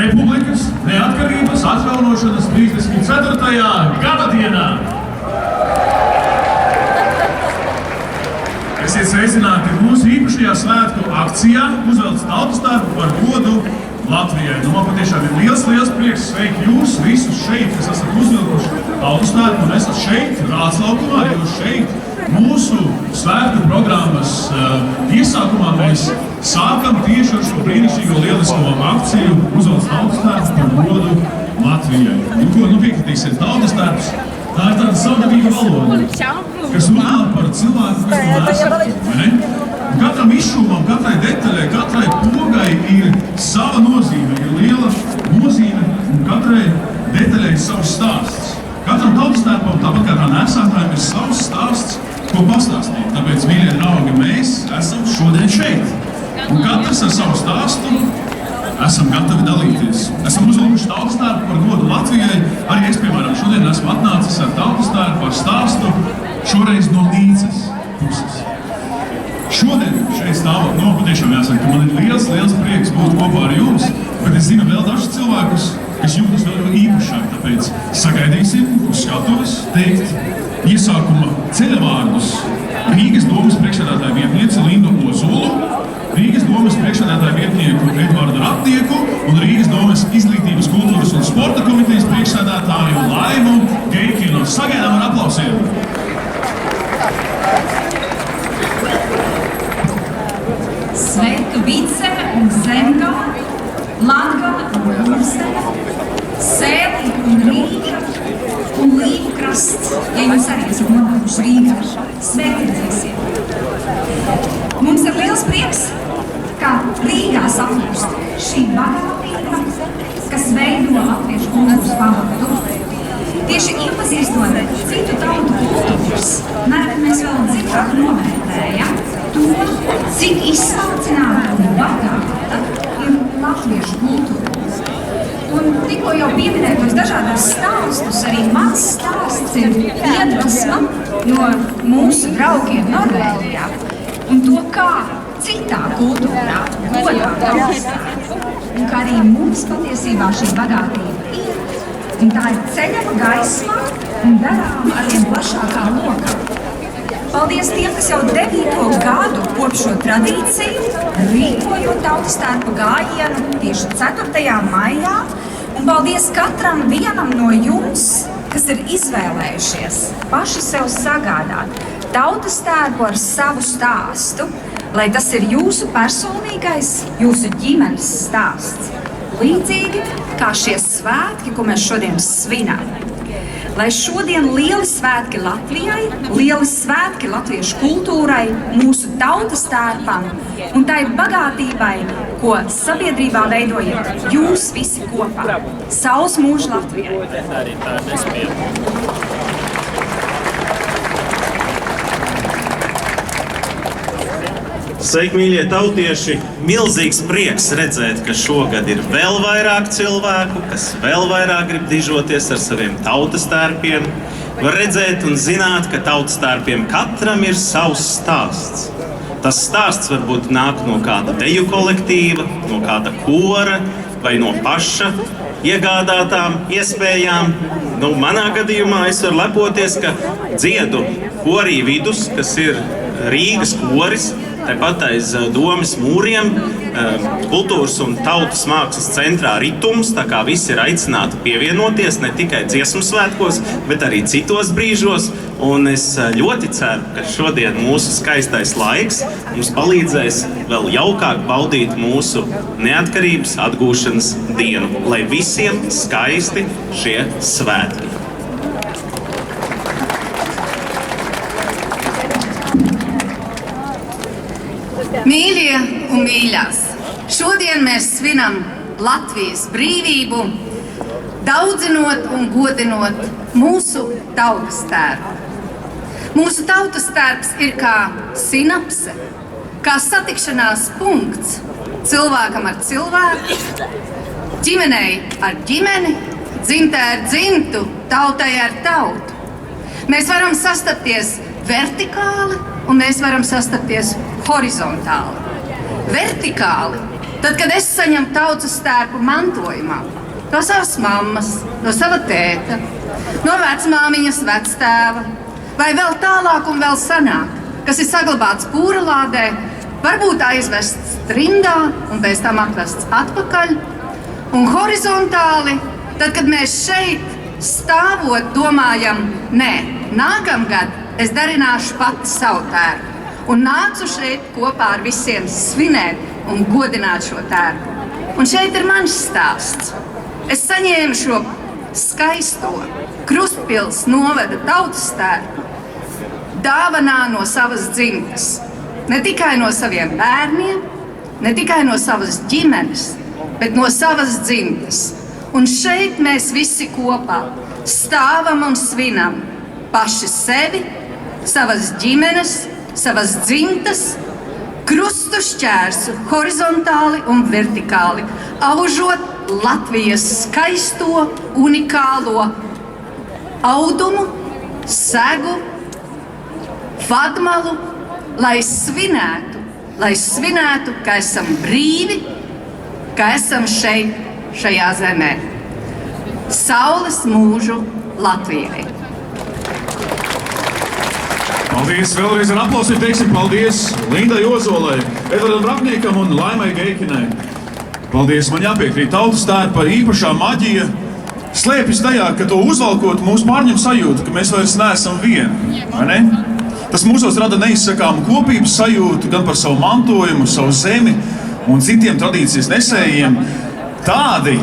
Republikas neatkarības atjaunošanas 34. gadadienā. Esiet sveicināti mūsu īpašajā svētku akcijā Uzvelc tautastērpu par godu Latvijai. Man patiešām ir liels prieks sveikt jūs visus šeit, kas esat uzvilkuši tautastērpu un esat šeit, Rāzlaukumā, jūs šeit. Mūsu svētku programmas iesākumā mēs sākam tieši ar šo brīnišķīgo lielisko akciju Uzvelc tautastērpu par godu Latvijai. Piekritīsiet, tautastērps, tā ir tāda savdabīga valoda, kas runā par cilvēku, kas to nesaka. Katram izšūmam, katrai detaļai, katrai pogai ir sava nozīme, ir liela nozīme un katrai detaļai ir savs stāsts. Katram tautastērpam, tāpat kā nesātājiem, ir savs stāsts, ko pastāstīt. Tāpēc, mīļie draugi, mēs esam šodien šeit. Un katrs ar savu stāstu esam gatavi dalīties. Esam uzvilkuši tautastērpu par godu Latvijai. Arī es, piemēram, šodien esmu atnācis ar tautastērpu ar stāstu, šoreiz no Nīcas puses. Šodien šeit stāvot, patiešām jāsaka, ka man ir liels prieks būt kopā ar jums, bet es zinu vēl dažus cilvēkus, kas jūtas vēl īpašāk, tāpēc sagaidīsim uz skatuves teikt iesākuma ceļavārdus Rīgas domas priekšsēdētāja vietniece Lindu Ozolu, Rīgas domas priekšsēdētāja vietnieku Edvardu Ratnieku un Rīgas domas izglītības, kultūras un sporta komitejas priekšsēdētāju Laimu Geikinu. Sagaidām ar aplausiem! Sveiku Vicere un Zemgale, Latgale un Kursele, Sēlī un Rīga un Līvu krasts, ja jūs arī esat nonākuši Rīgā. Sveicināsiet! Mums ir liels prieks, ka Rīgā saplūst šī bagātība, kas veido latviešu kultūras pamatu. Tieši iepazīstot citu tautu kultūras, nerad mēs vēl dziļāk novērtējam to, cik izsmalcināta un bagāta ir latviešu kultūra. Un tikko jau pieminētos dažādos stāstus, arī mans stāsts ir iedvesma no mūsu draugiem Norvēģijā. Un to, kā citā kultūrā godā tautastērpu, un kā arī mums patiesībā šī bagātība ir. Un tā ir ceļama gaismā un darām arvien plašākā lokā. Paldies tiem, kas jau 9. gadu kopš šo tradīciju, rīkojot tautastērpa gājienu tieši 4. maijā. Un paldies katram vienam no jums, kas ir izvēlējušies paši sev sagādāt tautastērpu ar savu stāstu, lai tas ir jūsu personīgais, jūsu ģimenes stāsts. Līdzīgi kā šie svētki, ko mēs šodien svinām. Lai šodien lieli svētki Latvijai, lieli svētki latviešu kultūrai, mūsu tautastērpam un tai bagātībai, ko sabiedrībā veidojat jūs visi kopā. Saules mūžu Latvijai! Sveiki, mīļie tautieši! Milzīgs prieks redzēt, ka šogad ir vēl vairāk cilvēku, kas vēl vairāk grib dižoties ar saviem tautastērpiem. Var redzēt un zināt, ka tautastērpiem katram ir savs stāsts. Tas stāsts varbūt nāk no kāda deju kolektīva, no kāda kora vai no paša iegādātām iespējām. Manā gadījumā es varu lepoties, ka dziedu korī vidus, kas ir Rīgas koris, tepat aiz domas mūriem, kultūras un tautas mākslas centrā Ritums, tā kā visi ir aicināti pievienoties ne tikai dziesmu svētkos, bet arī citos brīžos. Un es ļoti ceru, ka šodien mūsu skaistais laiks mums palīdzēs vēl jaukāk baudīt mūsu neatkarības atgūšanas dienu, lai visiem skaisti šie svētki. Mīļie un mīļās, šodien mēs svinam Latvijas brīvību, daudzinot un godinot mūsu tautastērpu. Mūsu tautastērps ir kā sinapse, kā satikšanās punkts cilvēkam ar cilvēku, ģimenei ar ģimeni, dzimtai ar dzimtu, tautai ar tautu. Mēs varam sastapties vertikāli un mēs varam sastapties horizontāli. Vertikāli Tad, kad es saņemu tautas tērpu mantojumā, no savas mammas, no sava tēta, no vecmāmiņas vectēva, vai vēl tālāk un vēl senāk, kas ir saglabāts pūralādē, varbūt aizvests trindā un pēc tam atvests atpakaļ, un horizontāli, tad, kad mēs šeit stāvot domājam, nē, nākamgad es darināšu pati savu tērpu un nācu šeit kopā ar visiem svinēt un godināt šo tērpu. Un šeit ir mans stāsts. Es saņēmu šo skaisto Krustpils novada tautas tērpu dāvanā no savas dzimtes. Ne tikai no saviem bērniem, ne tikai no savas ģimenes, bet no savas dzimtes. Un šeit mēs visi kopā stāvam un svinam paši sevi, savas ģimenes, savas dzimtes, krustu šķērsu horizontāli un vertikāli, aužot Latvijas skaisto, unikālo audumu, segu, vadmalu, lai svinētu, ka esam brīvi, ka esam šeit, šajā zemē. Saules mūžu Latvijai! Paldies! Vēlreiz ar aplausiem teiksim paldies Lindai Ozolai, Edvardam Rapniekam un Laimai Geikinai. Paldies! Man jāpiekrīt, tautas tērpa īpašā maģija slēpjas tajā, ka to uzvalkot mūs pārņem sajūta, ka mēs vairs neesam vieni, vai ne? Tas mūsos rada neizsakāmu kopības sajūtu gan par savu mantojumu, savu zemi un citiem tradīcijas nesējiem. Tādi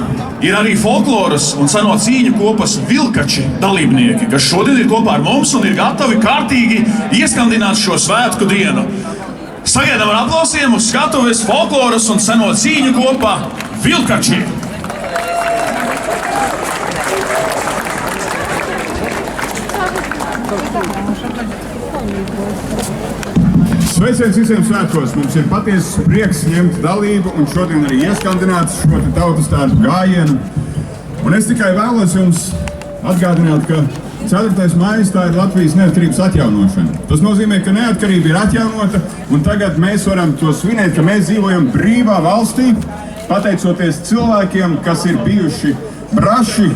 ir arī folkloras un seno cīņu kopas vilkači dalībnieki, kas šodien ir kopā ar mums un ir gatavi kārtīgi ieskandināt šo svētku dienu. Sagaidām ar aplausiem uz skatuves folkloras un seno cīņu kopā vilkači! Sveiciens visiem svētkos! Mums ir patiesas prieks ņemt dalību un šodien arī ieskandināt šo tautas tērpu gājienu. Un es tikai vēlos jums atgādināt, ka 4. maijs tā ir Latvijas neatkarības atjaunošana. Tas nozīmē, ka neatkarība ir atjaunota un tagad mēs varam to svinēt, ka mēs dzīvojam brīvā valstī, pateicoties cilvēkiem, kas ir bijuši braši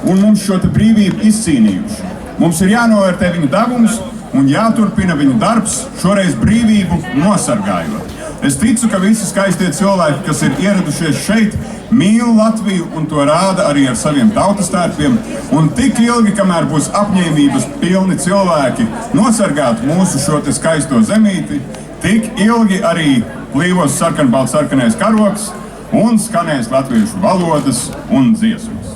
un mums šo brīvību izcīnījuši. Mums ir jānovērtē viņu devums un jāturpina viņu darbs, šoreiz brīvību nosargājot. Es ticu, ka visi skaistie cilvēki, kas ir ieradušies šeit, mīl Latviju un to rāda arī ar saviem tautas tērpiem. Un tik ilgi, kamēr būs apņēmības pilni cilvēki nosargāt mūsu šo skaisto zemīti, tik ilgi arī plīvos sarkanbalts-sarkanais karogs un skanēs latviešu valodas un dziesmas.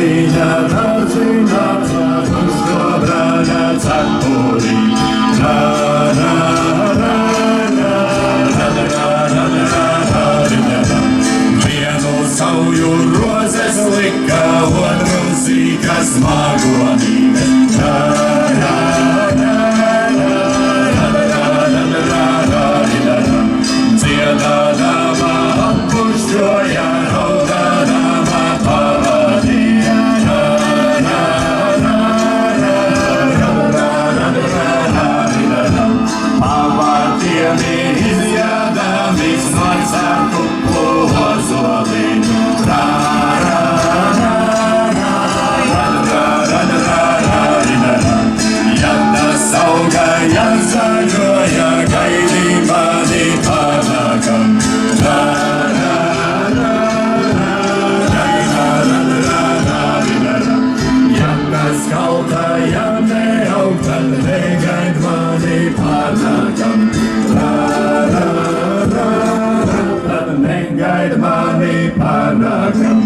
viņa dārdzinātā, uz to brāļa cepurī. Ra, ra, ra, ra, ra, ra, ra, ra, ra, ra. Vienu sauju rozes lika, otru zīka smagonīte. Ra, ra, ra, ra, ra, ra, ra, ra, ra, ra, ra. Dziedādama atpušķoja, raudādama pavadīja. Ra, ra, ra, ra, ra, ra, ra, ra, ra, ra, ra. Pavārtiemi izjādami smags ar kuplu ozoliņu. Ra, ra, ra, ra, ra, ra, ra, ra, ra, ra, ra. Ja tas auga, ja zaļoja, gaidī mani panākam. Ra, ra, ra, ra, ra, ra, ra, ra, ra, ra. Ja tas kalta, ja neaug, tad negaid mani panākam. Ra, ra, ra, ra, tad negaid mani panākam.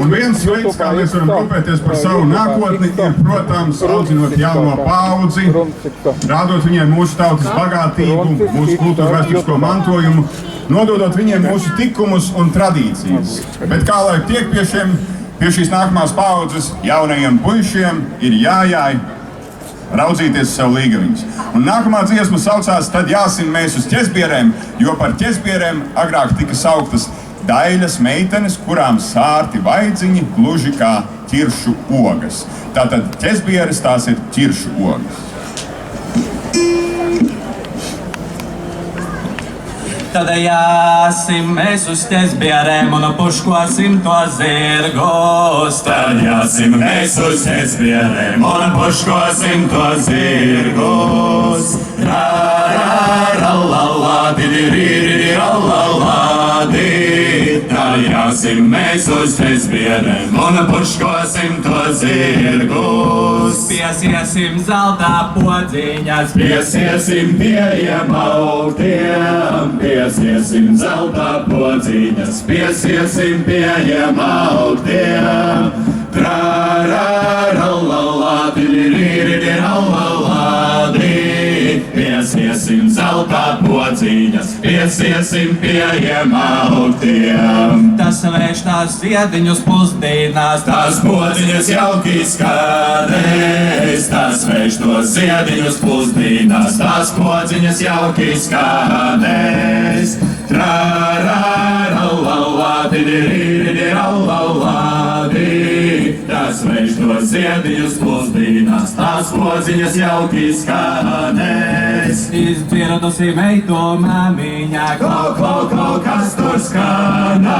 Un viens veids, kā mēs varam rūpēties par savu nākotni, ir, protams, audzinot jauno paudzi, rādot viņiem mūsu tautas bagātību, mūsu kultūras vēsturisko mantojumu, nododot viņiem mūsu likumus un tradīcijas. Bet kā lai tiek pie šīs nākamās paudzes, jaunajiem puišiem ir jājāj raudzīties sev līgaviņus. Un nākamā dziesma saucās Tad jāsim mēs uz ķezbierēm, jo par ķezbierēm agrāk tika sauktas daļas meitenes, kurām sārti vaidziņi gluži kā ķiršu ogas. Tātad ķezbieres tās ir ķiršu ogas. Tad jāsim mēs uz ķezbierēm un puškosim to zirgus. Tad jāsim mēs uz ķezbierēm un puškosim to zirgus. Ra, ra, ra, la, la, di, di, ri, ri, ri, ra, la, la, di. Tad jāsim mēs uz ķezbierēm un puškosim to zirgus. Piesiesim zelta podziņas, Piesiesim pieejam augtiem, piesiesim zelta podziņas, piesiesim pieejam augtiem. Tra, ra, ra, la, la, di, di, ri, ri, ri, ra, la, la, di. Piesiesim zelta podziņas, piesiesim pieejam augtiem. tas vērš tās ziediņus pusdienās, Tas podziņas jauki skanēs, tas vērš tos ziediņus pusdienās, tas podziņas jauki skanēs. Tra, ra, ra, la, la, di, di, ri, ri, di, ra, la, la, di. Tas vērš tos ziediņus pusdienās, tas podziņas jauki skanēs. izdzirdusi meitu māmiņā, Klau, klau, klau, kas tur skanā,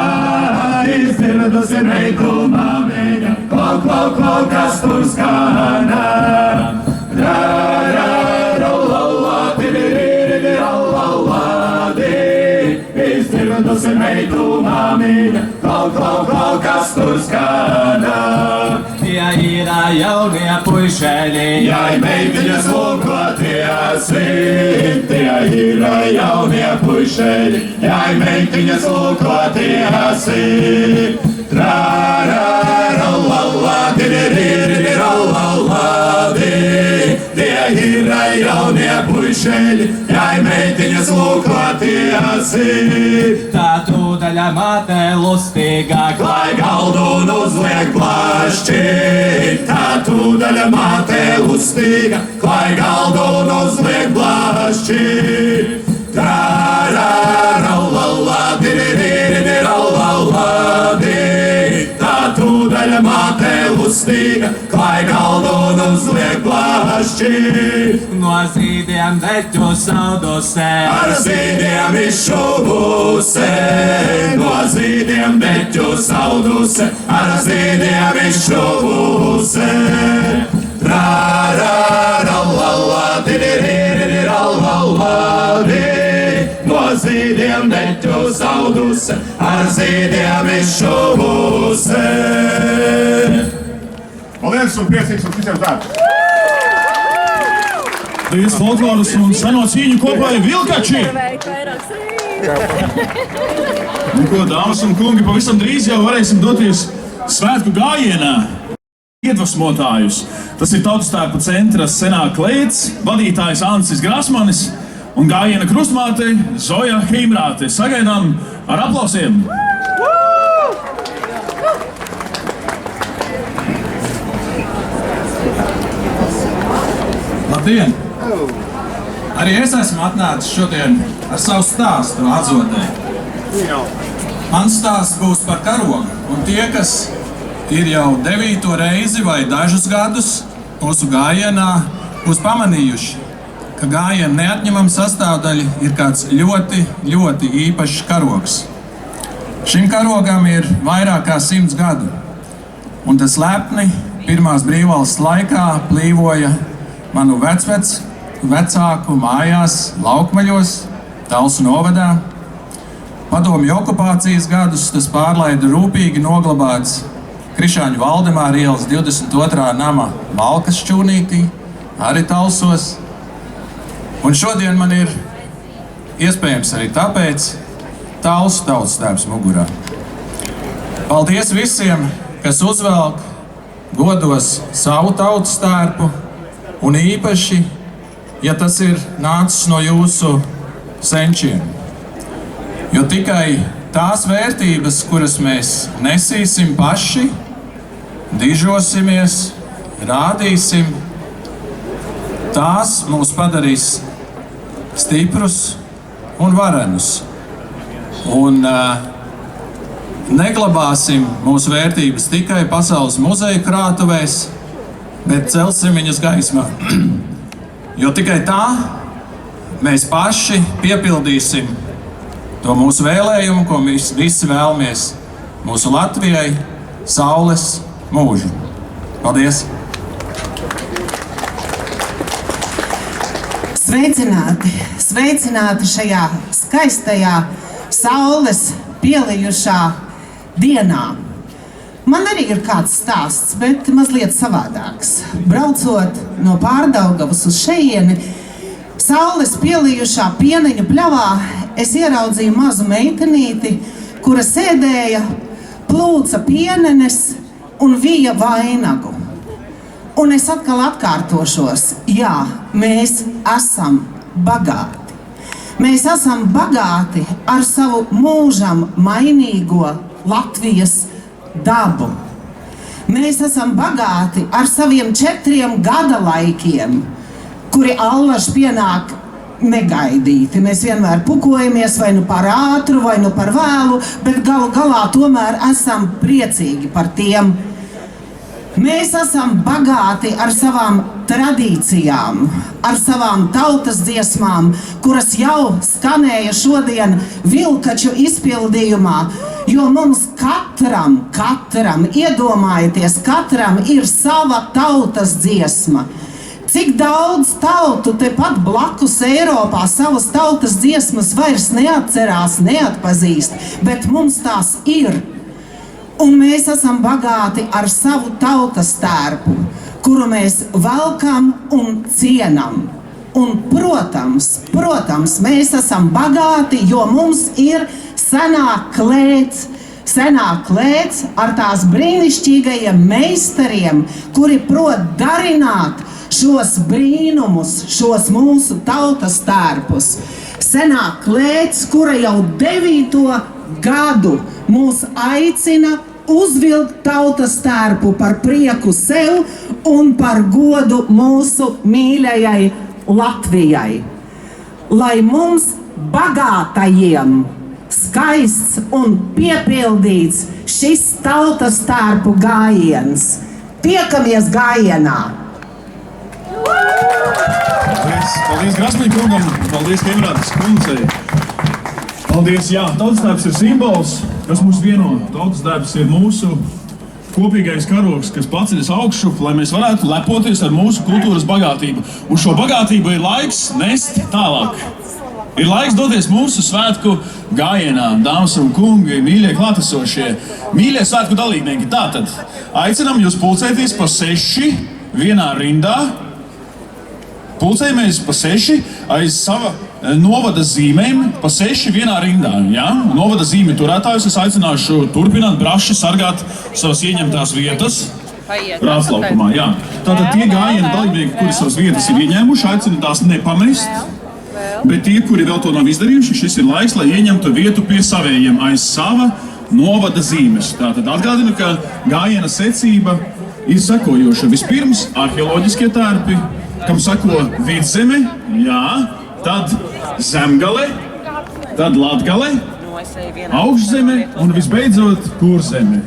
izdzirdusi meitu māmiņa. Klau, klau, klau, kas tur skanā. Ra, ra, ra, la, la, di, di, ri, ri, di, ra, la, la, di. Izdzirdusi meitu māmiņa. Klau, klau, klau, kas tur skanā. tie ir jaunie puišeļi, Jai meitiņas lūkoties, tie ir jaunie puišeļi. Jai meitiņas lūkoties, tra, ra, ra, la, la, di, di, ri, ri, di, ra, la, la, di. Tie ir jaunie puišeļi, jai meitiņas lūkoties. tā tūdaļa māte lustīgāk, Lai galdu un uzliek plašķi, tā tūdaļa māte lustīga, lai galdu un uzliek plašķi. Tra, ra, ra, la, la, di, di, ri, ri, di, ra, la, la, di. Tā tūdaļa māte lustīga, lai galdu un uzliek plašķi. no zīdiem deķu saudusē, Ar zīdiem izšuvuse, no zīdiem beķu sauduse, ar zīdiem izšuvuse. Ra, ra, ra, la, la, di, di, ri, ri, di, ra, la, la, di. No zīdiem deķu sauduse, ar zīdiem izšuvuse. Paldies un priecīgs un visiem svētkus! Paldies folkloras un seno cīņu kopai Vilkači! Nu ko, dāmas un kungi, pavisam drīz jau varēsim doties svētku gājienā. Iedvesmotājus. Tas ir Tautastērpu centra senā klēts, vadītājs Ancis Grasmanis un gājiena krustmāte Zoja Heimrāte. Sagaidām ar aplausiem! Labdien! Arī es esmu atnācis šodien ar savu stāstu atzodē. Mans stāsts būs par karogu, un tie, kas ir jau 9. reizi vai dažus gadus mūsu gājienā, būs pamanījuši, ka gājiena neatņemama sastāvdaļa ir kāds ļoti, ļoti īpašs karogs. Šim karogam ir vairāk kā 100 gadu, un tas lepni pirmās brīvvalsts laikā plīvoja manu vecāku mājās Laukmaļos, Talsu novadā. Padomju okupācijas gadus tas pārlaida rūpīgi noglabāts Krišāņu Valdemāra ielas 22. nama Malkas šķūnītī, arī Talsos. Un šodien man ir iespējams arī tāpēc Talsu tautastērps mugurā. Paldies visiem, kas uzvelk godos savu tautastērpu, un īpaši, ja tas ir nācis no jūsu senčiem. Jo tikai tās vērtības, kuras mēs nesīsim paši, dižosimies, rādīsim, tās mūs padarīs stiprus un varenus. Un neglabāsim mūsu vērtības tikai pasaules muzeju krātuvēs, bet celsim viņas gaismā. Jo tikai tā mēs paši piepildīsim to mūsu vēlējumu, ko mēs visi vēlamies mūsu Latvijai, saules mūžu. Paldies! Sveicināti! Sveicināti šajā skaistajā saules pielijušā dienā! Man arī ir kāds stāsts, bet mazliet savādāks. Braucot no Pārdaugavas uz šejieni, saules pielijušā pieneņu pļavā, es ieraudzīju mazu meitenīti, kura sēdēja, plūca pienenes un vija vainagu. Un es atkal atkārtošos, jā, mēs esam bagāti. Mēs esam bagāti ar savu mūžam mainīgo Latvijas dabu. Mēs esam bagāti ar saviem 4 gadalaikiem, kuri allaž pienāk negaidīti. Mēs vienmēr pukojamies vai nu par ātru, vai nu par vēlu, bet galu galā tomēr esam priecīgi par tiem. Mēs esam bagāti ar savām tradīcijām, ar savām tautas dziesmām, kuras jau skanēja šodien Vilkaču izpildījumā, jo mums katram, iedomājieties, katram ir sava tautas dziesma. Cik daudz tautu tepat blakus Eiropā savas tautas dziesmas vairs neatcerās, neatpazīst, bet mums tās ir. Un mēs esam bagāti ar savu tautastērpu, kuru mēs velkam un cienam. Un, protams, mēs esam bagāti, jo mums ir senā klēts ar tās brīnišķīgajiem meistariem, kuri prot darināt šos brīnumus, šos mūsu tautastērpus. Senā klēts, kura jau 9. gadu mūs aicina uzvilkt tautastērpu par prieku sev un par godu mūsu mīļajai Latvijai. Lai mums bagātajiem skaists un piepildīts šis tautastērpu gājiens. Tiekamies gājienā! Paldies Grasmaņa kungam, paldies Heimrātes kundzei. Paldies, jā, tautastērps ir simbols, kas mūs vieno. Tautastērps ir mūsu kopīgais karogs, kas paceļas augšu, lai mēs varētu lepoties ar mūsu kultūras bagātību. Un šo bagātību ir laiks nest tālāk. Ir laiks doties mūsu svētku gājienā, dāmas un kungi, mīļie klātesošie, mīļie svētku dalībnieki. Tātad aicinām jūs pulcēties pa 6 vienā rindā. Pulcējamies pa 6 aiz sava novada zīmēm, pa 6 vienā rindā. Ja? Novada zīmju turētājus es aicināšu turpināt braši sargāt savas ieņemtās vietas. Rāslaukumā, jā. Tātad tie gājienu dalībnieki, kuri savas vietas ir ieņēmuši, aicinu tās nepamest. Bet tie, kuri vēl to nav izdarījuši, šis ir laiks, lai ieņemtu vietu pie savējiem aiz sava novada zīmes. Tātad atgādinu, ka gājiena secība ir sekojoša. Vispirms arheoloģiskie tērpi, kam seko Vidzeme, jā, tad Zemgale, tad Latgale, Augšzeme un visbeidzot Kurzeme.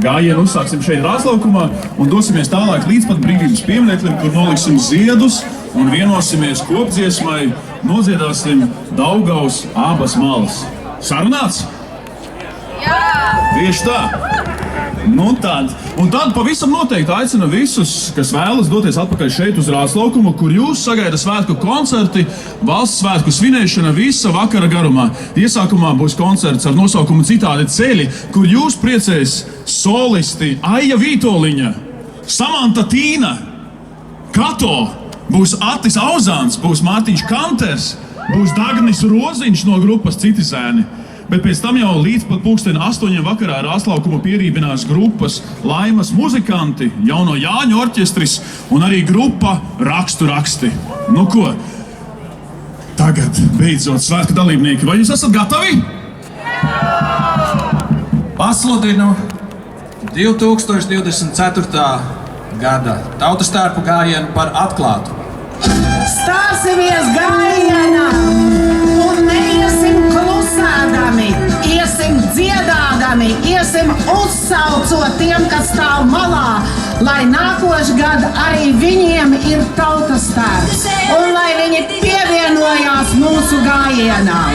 Gājienu uzsāksim šeit Rāslaukumā un dosimies tālāk līdz pat brīvības piemineklim, kur noliksim ziedus un vienosimies kopdziesmai, nodziedāsim Daugavas abas malas. Sarunāts? Jā! Tieši tā! Nu tad pavisam noteikti aicinu visus, kas vēlas doties atpakaļ šeit uz Rāslaukumu, kur jūs sagaida svētku koncerti, valsts svētku svinēšana visa vakara garumā. Iesākumā būs koncerts ar nosaukumu Citādi ceļi, kur jūs priecēs solisti Aija Vītoliņa, Samanta Tīna, Kato, būs Atis Auzāns, būs Mārtiņš Kanters, būs Dagnis Roziņš no grupas Citi zēni. Bet pēc tam jau līdz pat 8:00 vakarā Rāslaukumu pierībinās grupas Laimas muzikanti, jauno Jāņu orķestris un arī grupa Rakstu raksti. Nu ko, tagad beidzot svētku dalībnieki, vai jūs esat gatavi? Pasludinu 2024. gada Tautas tērpu gājienu par atklātu. Stāsimies gājienā un neiesim klusēdami, iesim dziedādami, iesim uzsaucot tiem, kas stāv malā, lai nākošais gada arī viņiem ir tautas tērps un lai viņi pievienojās mūsu gājienām.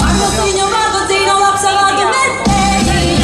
Arvocinho, lapsavāgi metēji,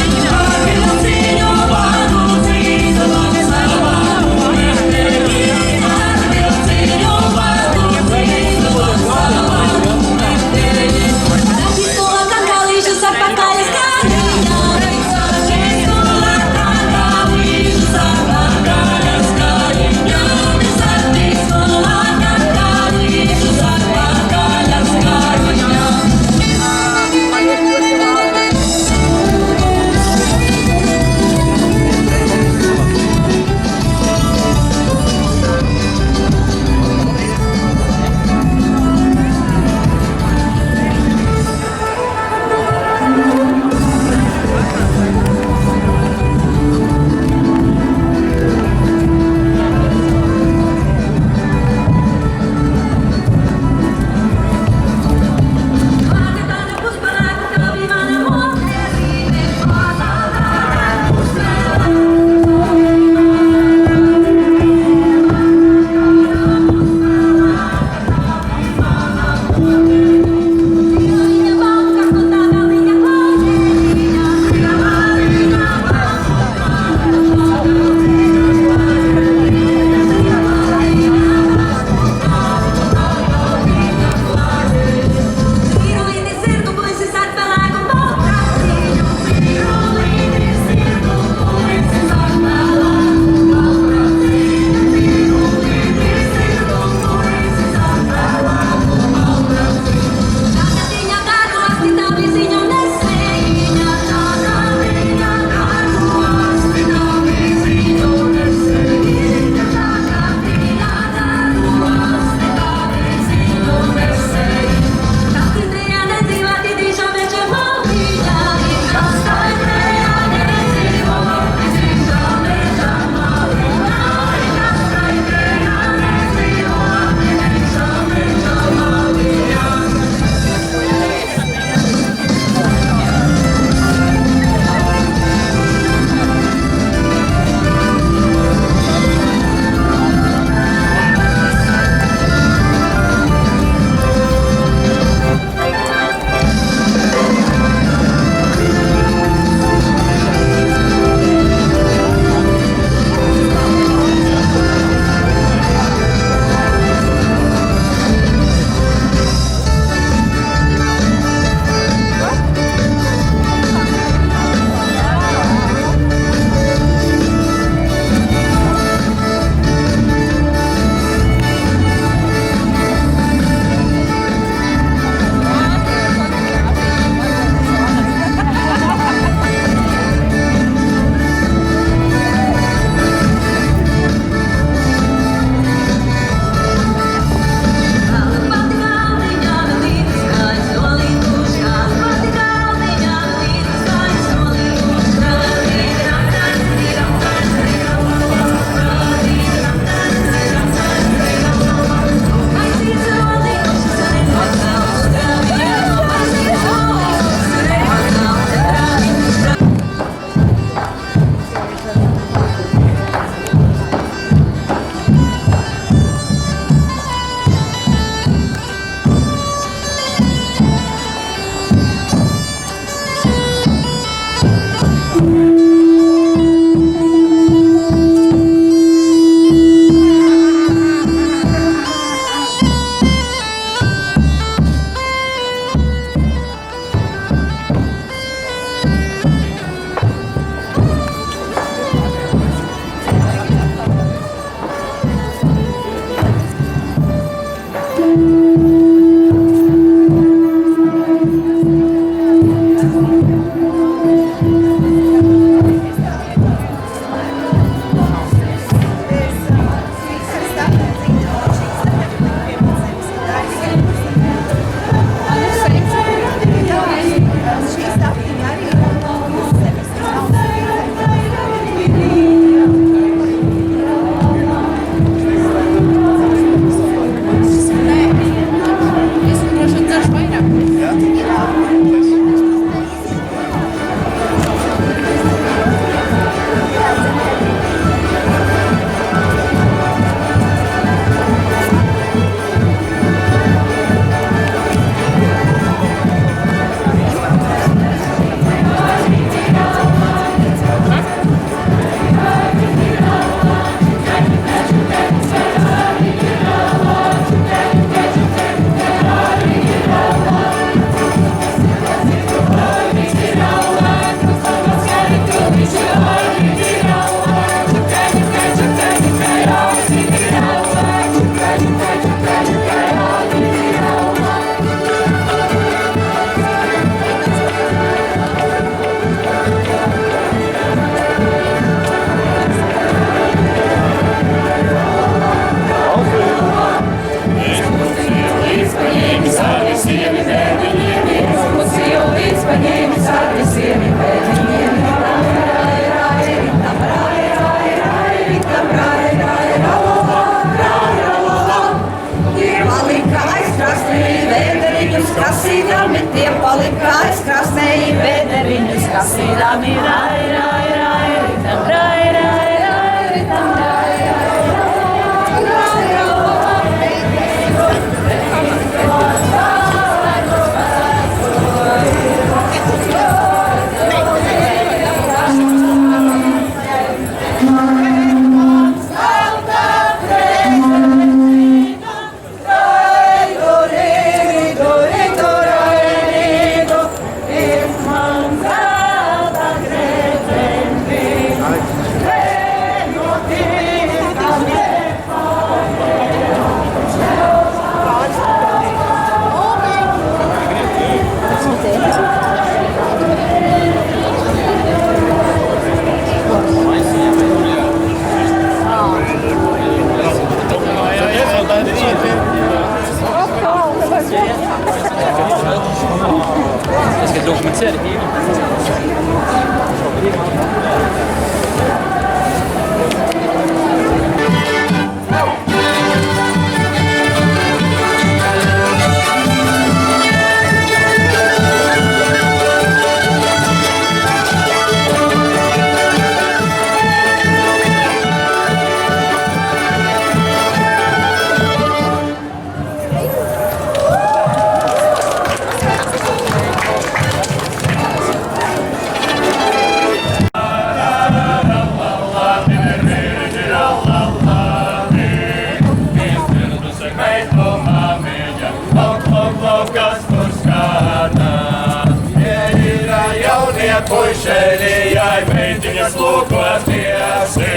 Puišeļai meitiņas lūkotiesi,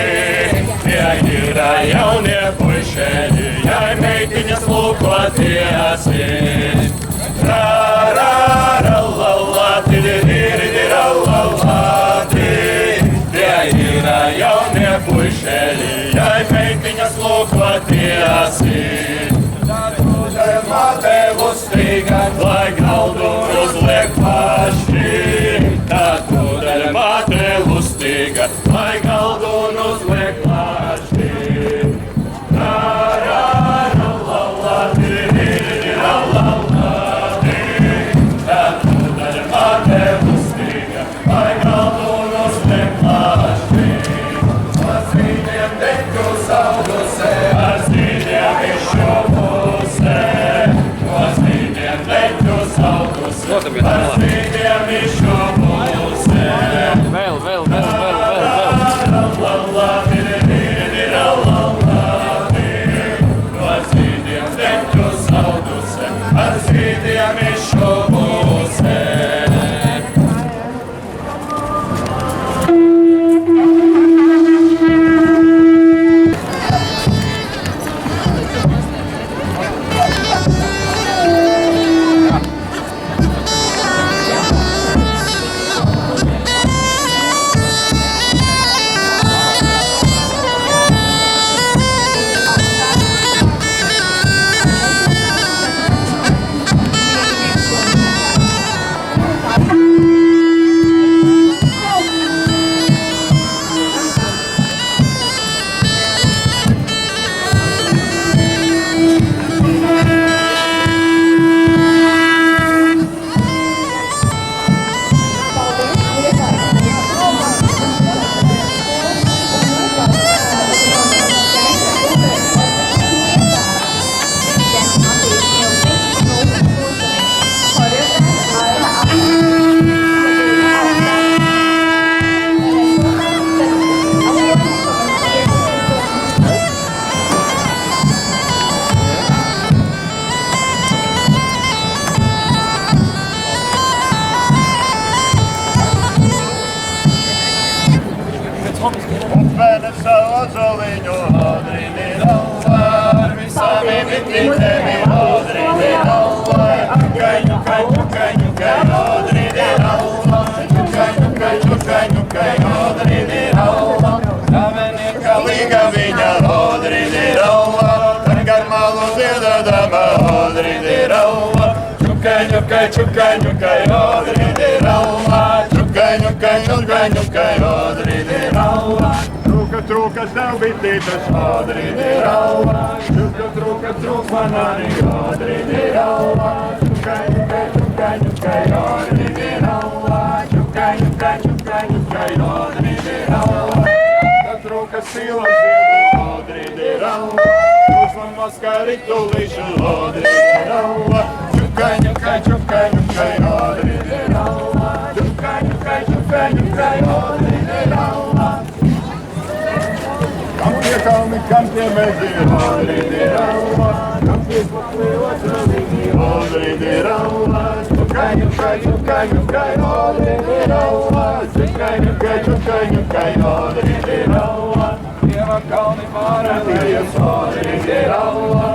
tie ir jaunie puišeļai meitiņas lūkotiesi. Ra, ra, ra, la, la, ti, di, di, di, ra, la, la, ti. Tie ir jaunie puišeļai meitiņas lūkotiesi. Mate lustīga, lai galdu uzliek paši. Mate lustīga, lai galdu uzliek plaši. Ra, ra, ra, la, la, di, di, di, ra, la, la, di. Tātad mate lustīga, lai galdu uzliek plaši. Ar zīdiem deķu sauduse, ar zīdiem izšovuse. Ar zīdiem deķu sauduse, ar zīdiem izšovuse. Vēl. No zīdiem deķu sauduse, ar zīdiem izšovuse. Uzvēna savu zoliņu, odrīdi rauā, ar visām imitītēmi, odrīdi rauā. Ņukai, odrīdi rauā, ņukai, odrīdi rauā. Zamenieka līga viņa, odrīdi rauā, tagad malu dziedādama, odrīdi rauā. Ņukai, odrīdi rauā, ņukai, odrīdi rauā. Trūka tev bitītes, odrīdi rauā. Trūka man arī, odrīdi rauā. Ņukai, odrīdi rauā. Ņukai, ņukai, odrīdi rauva. Tad trūka silas ziedu, odrīdi rauva. Uzman maskā ritulīšu, odrīdi rauva. Ņukai, ņukai, ņukai, ņukai, odrīdi rauva. Ņukai, ņukai, ņukai, ņukai, odrīdi rauva. Kam tie kalni, kam tie meži, odrīdi rauva. Kam tie paklīvot ralīgi, odrīdi rauva. Ņukai, ņukai, ņukai, ņukai, odrīdi rauva. Ņukai, ņukai, ņukai, ņukai, odrīdi rauva. Dieva kalni pārēlējas, odrīdi rauva.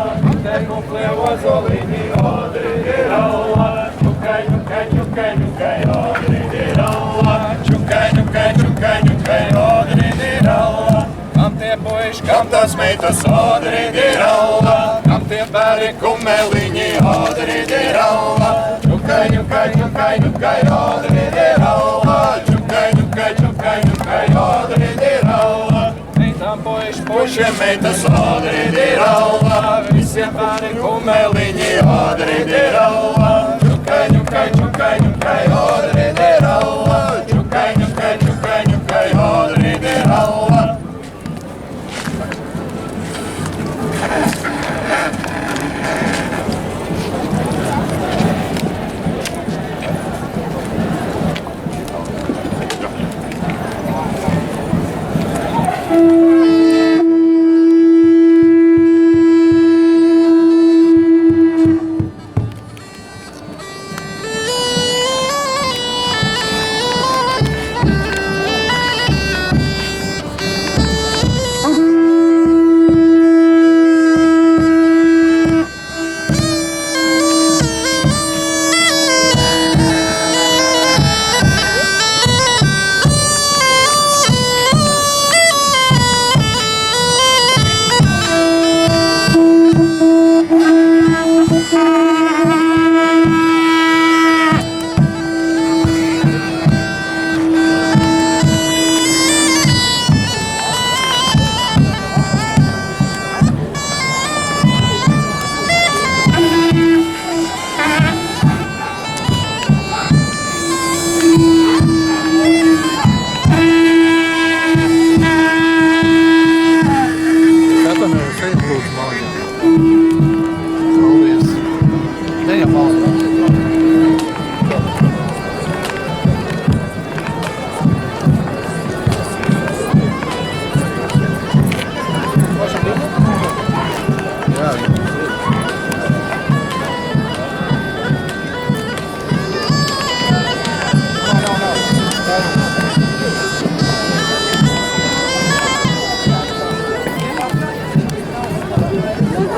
Te kuklievo zolīni, odrīdi rauva. Ņukai, ņukai, ņukai, ņukai, odrīdi rauva. Ņukai, ņukai, ņukai, ņukai, odrīdi rauva. Kam tie puiši, kam tās meitas, odrīdi rauva. Kam tie bērni kumeliņi, odrīdi rauva. Ņukai, ņukai, ņukai, ņukai, odrīdi rauva. Ņukai, ņukai, ņukai, ņukai, odrīdi rauva. Meitām puiši, puišiem meitas, odrīdi rauva. Visiem bērni kumeliņi, odrīdi rauva. Ņukai, ņukai, ņukai, ņukai, odrīdi rauva. Ņukai, ņukai, ņukai, ņukai, odrīdi rauva.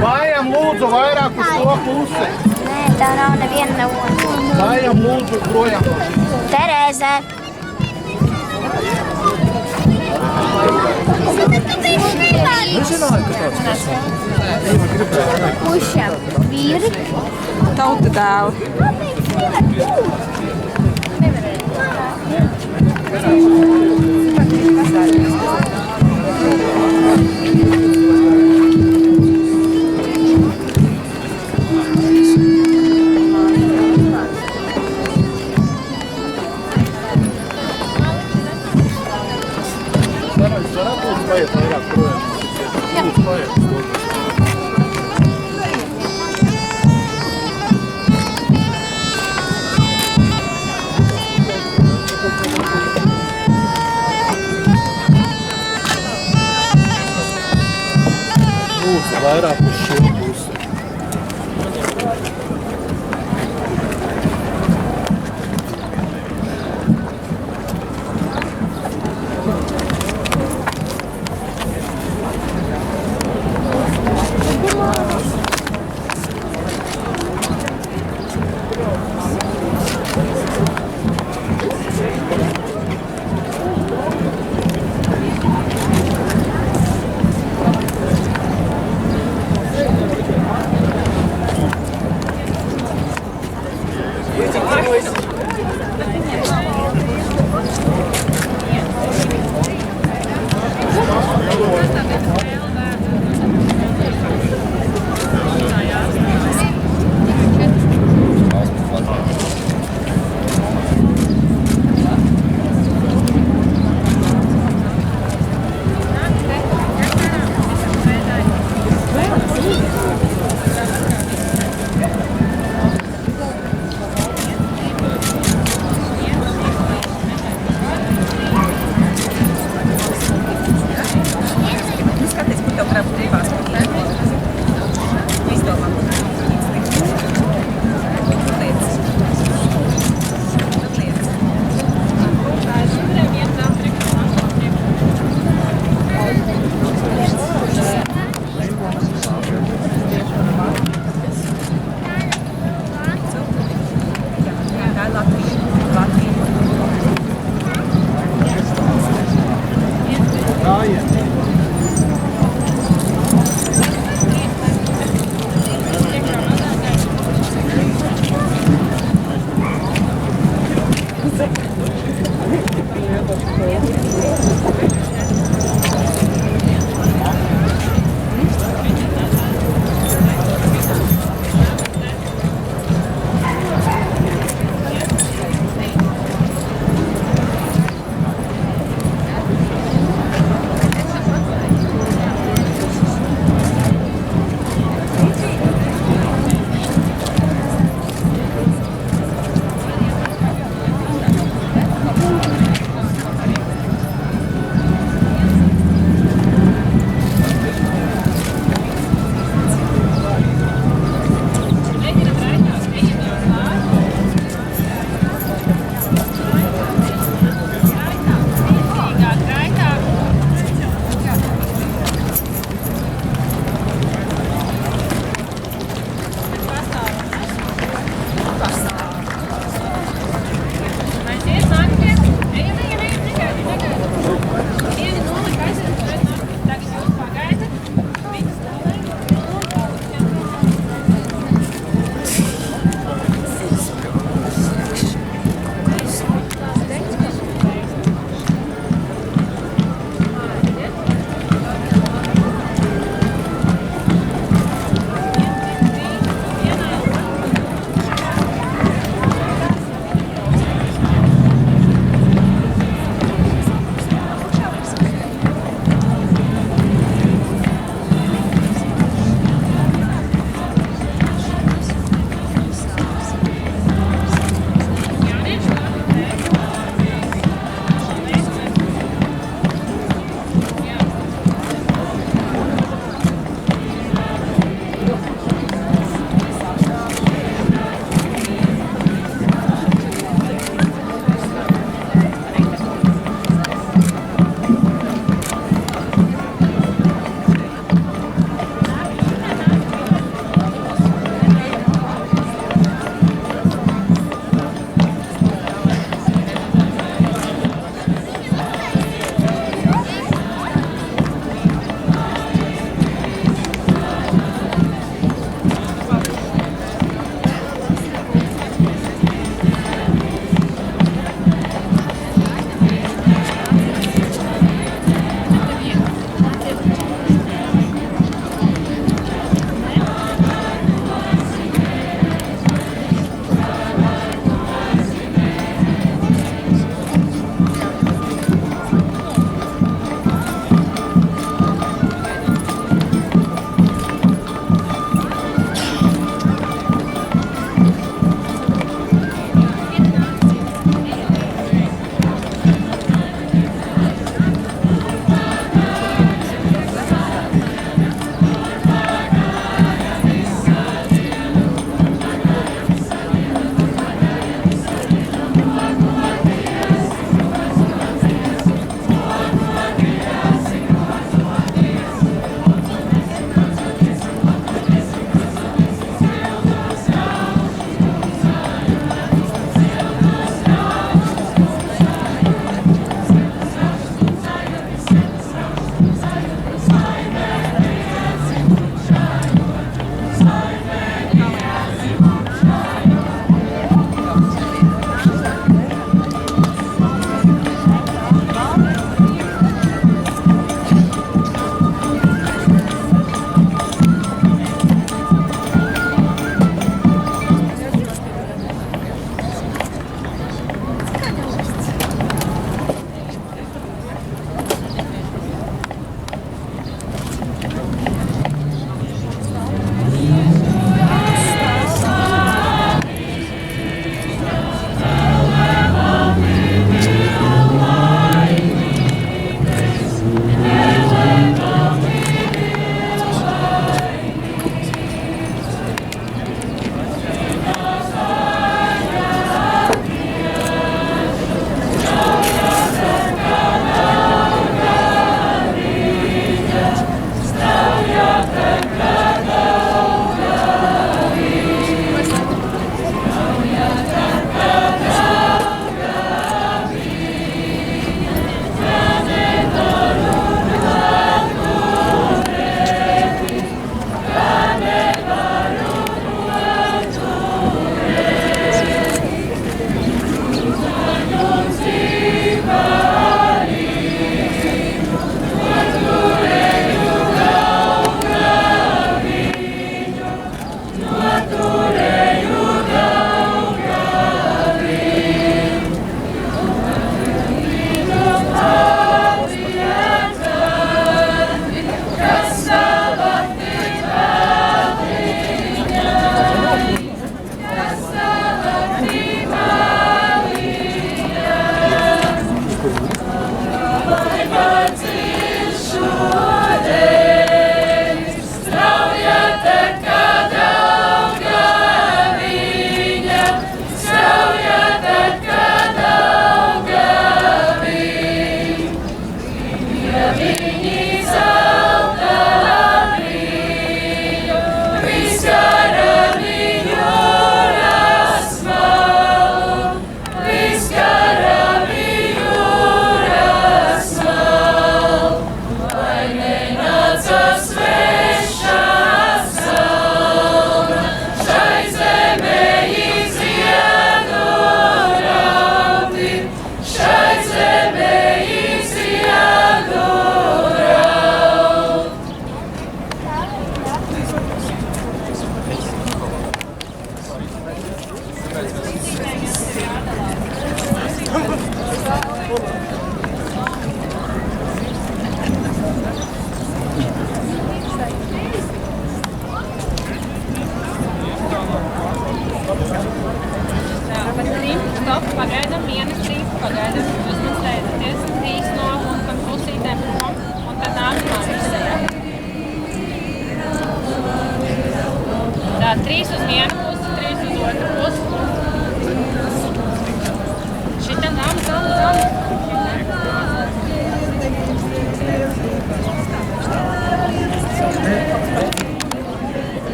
Gājam lūdzu vairāk uz to pusi. Nē, tā nav neviena nav otra. Gājam lūdzu projām. Terēze. Nezināju, ka tāds Pušiem. Vīri. Tauta dēli. Paiet vairāk projām. Lūdzu, paiet. Lūdzu, vairāk uz šo pusi.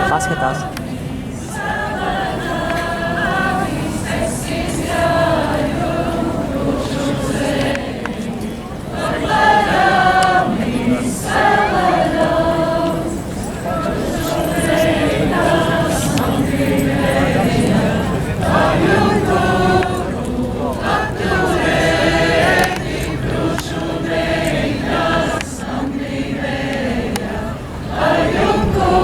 Paskatās. Ayunku,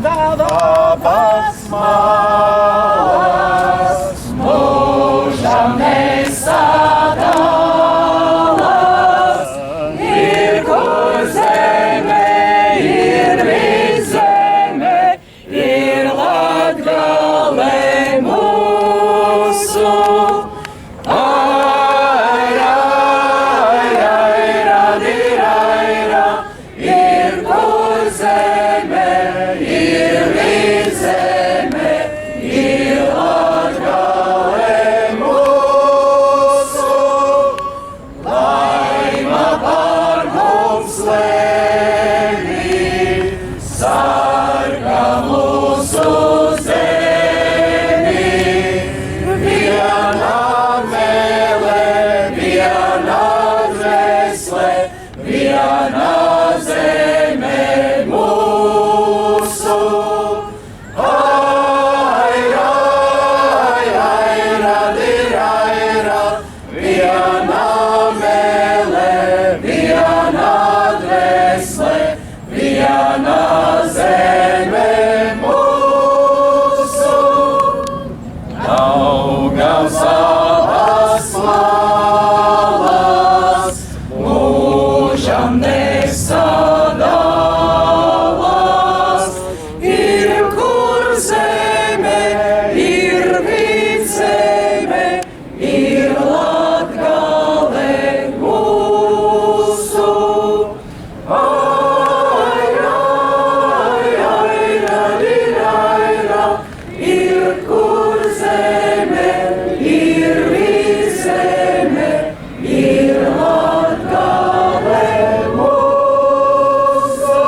Daugavas malas, mūžam nesadalas, ir kur zeme, ir viszeme, ir Latgale mūsu. Aira, aira, aira, aira, ir kur zeme, ir viszeme, ir Latgale mūsu. Laima par mums lēmī, sargā mūsu zemi. Viena mēle, viena dvēsele, viena zeme mūsu. Aira, aira, aira, viena mēle, viena dvēsele, viena zeme mūsu. Daugavas savas malas, mūžam nesadalas, ir kur zeme, ir vidzeme, ir Latgale mūsu. Aira, aira, aira, ir kur zeme, ir vidzeme, ir Latgale mūsu.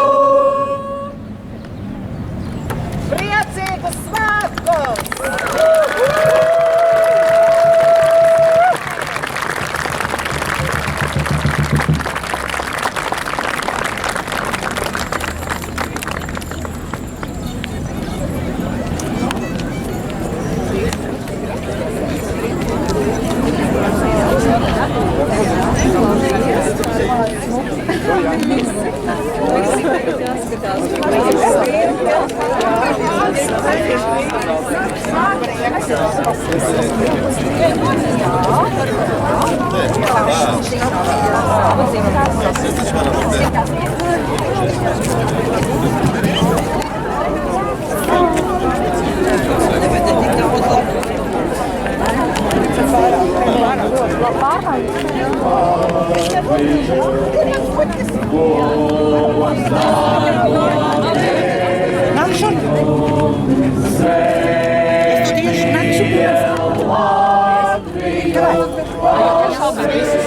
Priecīgus svētkus! Latviju,